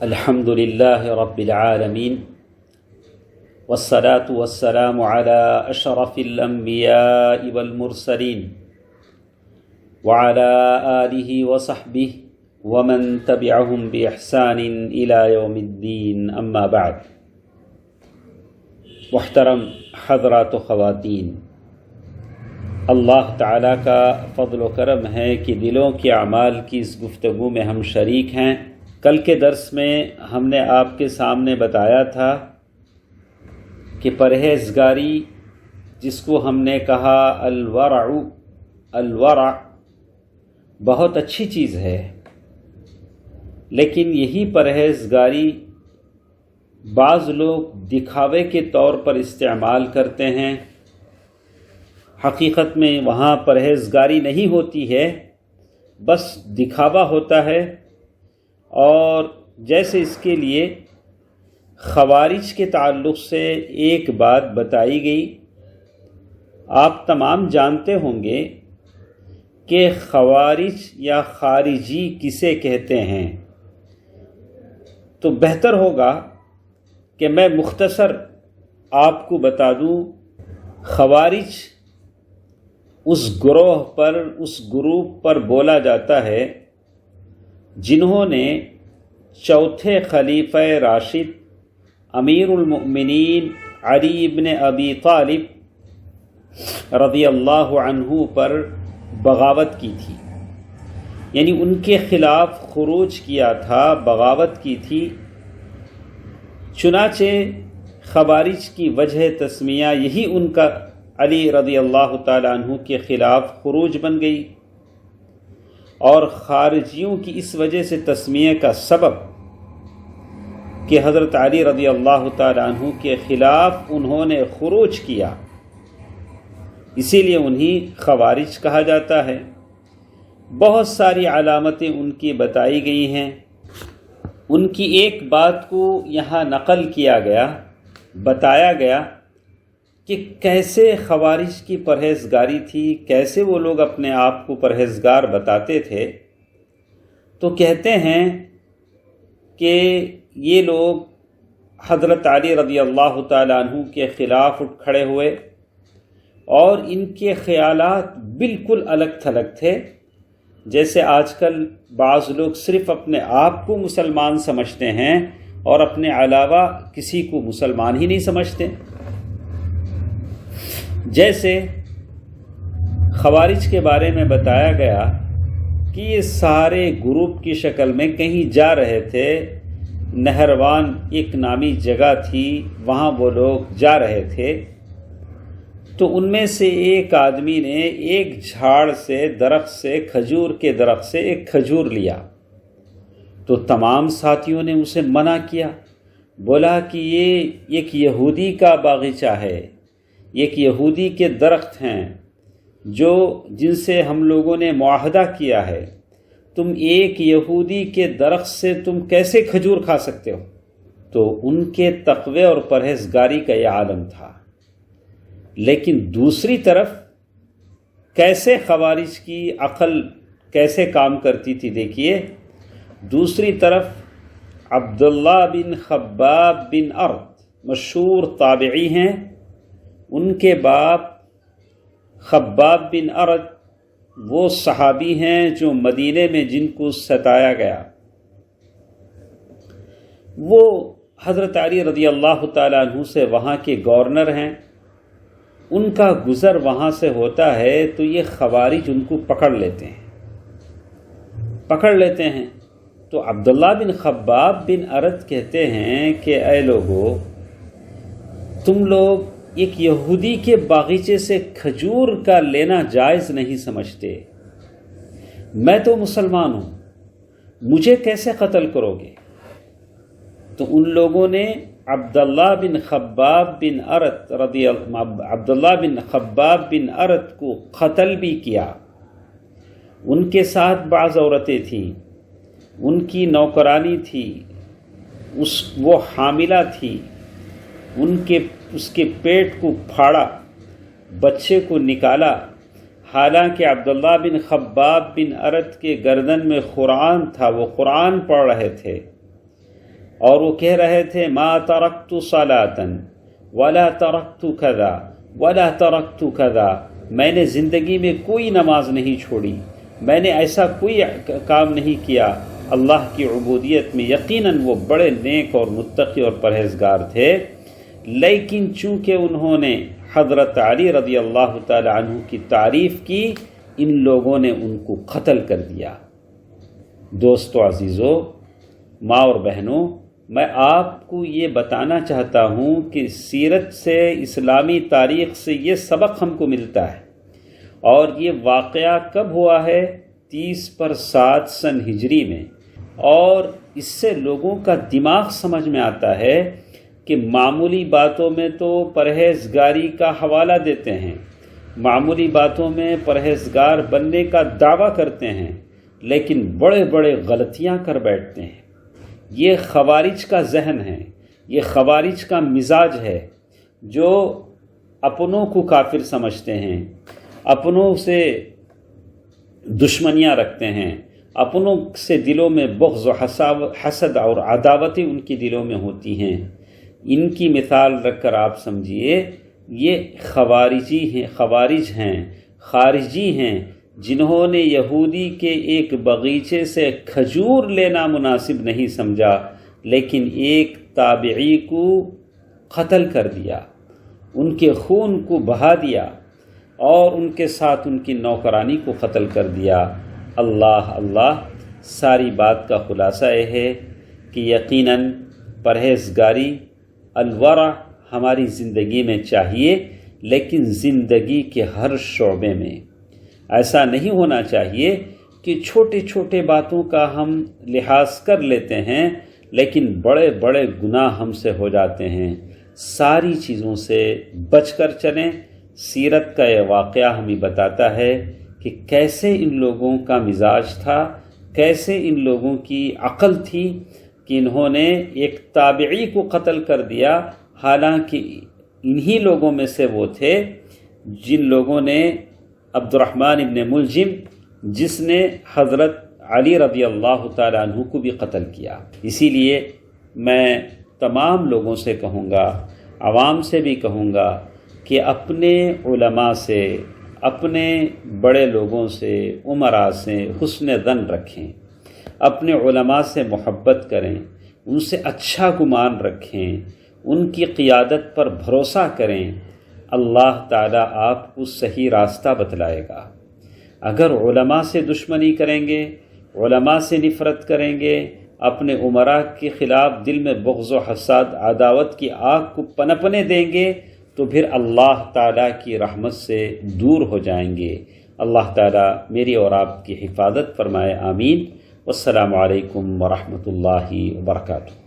الحمد لله رب العالمين والصلاة والسلام على أشرف الأنبياء والمرسلين وعلى آله وصحبه ومن تبعهم بإحسان إلى يوم الدين أما بعد. محترم حضرات و خواتین، اللہ تعالیٰ کا فضل و کرم ہے کہ دلوں کے اعمال کی اس گفتگو میں ہم شریک ہیں. کل کے درس میں ہم نے آپ کے سامنے بتایا تھا کہ پرہیزگاری، جس کو ہم نے کہا الورع بہت اچھی چیز ہے، لیکن یہی پرہیزگاری بعض لوگ دکھاوے کے طور پر استعمال کرتے ہیں. حقیقت میں وہاں پرہیزگاری نہیں ہوتی ہے، بس دکھاوا ہوتا ہے. اور جیسے اس کے لیے خوارج کے تعلق سے ایک بات بتائی گئی. آپ تمام جانتے ہوں گے کہ خوارج یا خارجی کسے کہتے ہیں، تو بہتر ہوگا کہ میں مختصر آپ کو بتا دوں. خوارج اس گروہ پر، اس گروپ پر بولا جاتا ہے جنہوں نے چوتھے خلیفہ راشد امیر المؤمنین علی بن ابی طالب رضی اللہ عنہ پر بغاوت کی تھی، یعنی ان کے خلاف خروج کیا تھا، بغاوت کی تھی. چنانچہ خوارج کی وجہ تسمیہ یہی ان کا علی رضی اللہ تعالیٰ عنہ کے خلاف خروج بن گئی، اور خارجیوں کی اس وجہ سے تسمیہ کا سبب کہ حضرت علی رضی اللہ تعالیٰ عنہ کے خلاف انہوں نے خروج کیا، اسی لیے انہیں خوارج کہا جاتا ہے. بہت ساری علامتیں ان کی بتائی گئی ہیں. ان کی ایک بات کو یہاں نقل کیا گیا، بتایا گیا کہ کیسے خوارج کی پرہیزگاری تھی، کیسے وہ لوگ اپنے آپ کو پرہیزگار بتاتے تھے. تو کہتے ہیں کہ یہ لوگ حضرت علی رضی اللہ تعالیٰ عنہ کے خلاف اٹھ کھڑے ہوئے، اور ان کے خیالات بالکل الگ تھلگ تھے. جیسے آج کل بعض لوگ صرف اپنے آپ کو مسلمان سمجھتے ہیں اور اپنے علاوہ کسی کو مسلمان ہی نہیں سمجھتے. جیسے خوارج کے بارے میں بتایا گیا کہ یہ سارے گروپ کی شکل میں کہیں جا رہے تھے. نہروان ایک نامی جگہ تھی، وہاں وہ لوگ جا رہے تھے. تو ان میں سے ایک آدمی نے ایک جھاڑ سے، درخت سے، کھجور کے درخت سے ایک کھجور لیا. تو تمام ساتھیوں نے اسے منع کیا، بولا کہ یہ ایک یہودی کا باغیچہ ہے، ایک یہودی کے درخت ہیں جن سے ہم لوگوں نے معاہدہ کیا ہے. تم ایک یہودی کے درخت سے تم کیسے کھجور کھا سکتے ہو؟ تو ان کے تقوی اور پرہیزگاری کا یہ عالم تھا. لیکن دوسری طرف کیسے خوارج کی عقل کیسے کام کرتی تھی، دیکھیے. دوسری طرف عبداللہ بن خباب بن ارت مشہور تابعی ہیں، ان کے باپ خباب بن ارت وہ صحابی ہیں جو مدینے میں جن کو ستایا گیا. وہ حضرت علی رضی اللہ تعالیٰ عنہ سے وہاں کے گورنر ہیں. ان کا گزر وہاں سے ہوتا ہے تو یہ خوارج ان کو پکڑ لیتے ہیں. تو عبداللہ بن خباب بن ارت کہتے ہیں کہ اے لوگو، تم لوگ ایک یہودی کے باغیچے سے کھجور کا لینا جائز نہیں سمجھتے. میں تو مسلمان ہوں، مجھے کیسے قتل کرو گے؟ تو ان لوگوں نے عبداللہ بن خباب بن ارت کو قتل بھی کیا. ان کے ساتھ بعض عورتیں تھیں، ان کی نوکرانی تھی، وہ حاملہ تھی. اس کے پیٹ کو پھاڑا، بچے کو نکالا. حالانکہ عبداللہ بن خباب بن ارت کے گردن میں قرآن تھا، وہ قرآن پڑھ رہے تھے، اور وہ کہہ رہے تھے ما ترکت صلاۃً ولا ترکت کذا ولا ترکت کذا، میں نے زندگی میں کوئی نماز نہیں چھوڑی، میں نے ایسا کوئی کام نہیں کیا اللہ کی عبودیت میں۔ یقیناً وہ بڑے نیک اور متقی اور پرہیزگار تھے، لیکن چونکہ انہوں نے حضرت علی رضی اللہ تعالی عنہ کی تعریف کی، ان لوگوں نے ان کو قتل کر دیا۔ دوستو عزیزو، ماں اور بہنوں، میں آپ کو یہ بتانا چاہتا ہوں کہ سیرت سے، اسلامی تاریخ سے یہ سبق ہم کو ملتا ہے، اور یہ واقعہ کب ہوا ہے؟ 30/7 سن ہجری میں۔ اور اس سے لوگوں کا دماغ سمجھ میں آتا ہے کہ معمولی باتوں میں تو پرہیزگاری کا حوالہ دیتے ہیں، معمولی باتوں میں پرہیزگار بننے کا دعویٰ کرتے ہیں، لیکن بڑے بڑے غلطیاں کر بیٹھتے ہیں۔ یہ خوارج کا ذہن ہے، یہ خوارج کا مزاج ہے، جو اپنوں کو کافر سمجھتے ہیں، اپنوں سے دشمنیاں رکھتے ہیں، اپنوں سے دلوں میں بغض و حسد اور عداوتیں ان کی دلوں میں ہوتی ہیں۔ ان کی مثال رکھ کر آپ سمجھیے، یہ خوارج ہیں، خارجی ہیں، جنہوں نے یہودی کے ایک باغیچے سے کھجور لینا مناسب نہیں سمجھا، لیکن ایک تابعی کو قتل کر دیا، ان کے خون کو بہا دیا، اور ان کے ساتھ ان کی نوکرانی کو قتل کر دیا۔ اللہ، ساری بات کا خلاصہ یہ ہے کہ یقیناً پرہیزگاری، الورع ہماری زندگی میں چاہیے، لیکن زندگی کے ہر شعبے میں۔ ایسا نہیں ہونا چاہیے کہ چھوٹے چھوٹے باتوں کا ہم لحاظ کر لیتے ہیں، لیکن بڑے بڑے گناہ ہم سے ہو جاتے ہیں۔ ساری چیزوں سے بچ کر چلیں۔ سیرت کا یہ واقعہ ہمیں بتاتا ہے کہ کیسے ان لوگوں کا مزاج تھا، کیسے ان لوگوں کی عقل تھی کہ انہوں نے ایک تابعی کو قتل کر دیا، حالانکہ انہی لوگوں میں سے وہ تھے جن لوگوں نے عبد الرحمن ابن ملجم، جس نے حضرت علی رضی اللہ تعالیٰ عنہ کو بھی قتل کیا۔ اسی لیے میں تمام لوگوں سے کہوں گا، عوام سے بھی کہوں گا کہ اپنے علماء سے، اپنے بڑے لوگوں سے، امراء سے حسن ظن رکھیں، اپنے علماء سے محبت کریں، ان سے اچھا گمان رکھیں، ان کی قیادت پر بھروسہ کریں۔ اللہ تعالیٰ آپ کو صحیح راستہ بتلائے گا۔ اگر علماء سے دشمنی کریں گے، علماء سے نفرت کریں گے، اپنے امراء کے خلاف دل میں بغض و حسد، عداوت کی آگ کو پنپنے دیں گے، تو پھر اللہ تعالیٰ کی رحمت سے دور ہو جائیں گے۔ اللہ تعالیٰ میری اور آپ کی حفاظت فرمائے، آمین۔ والسلام علیکم ورحمۃ اللہ وبرکاتہ۔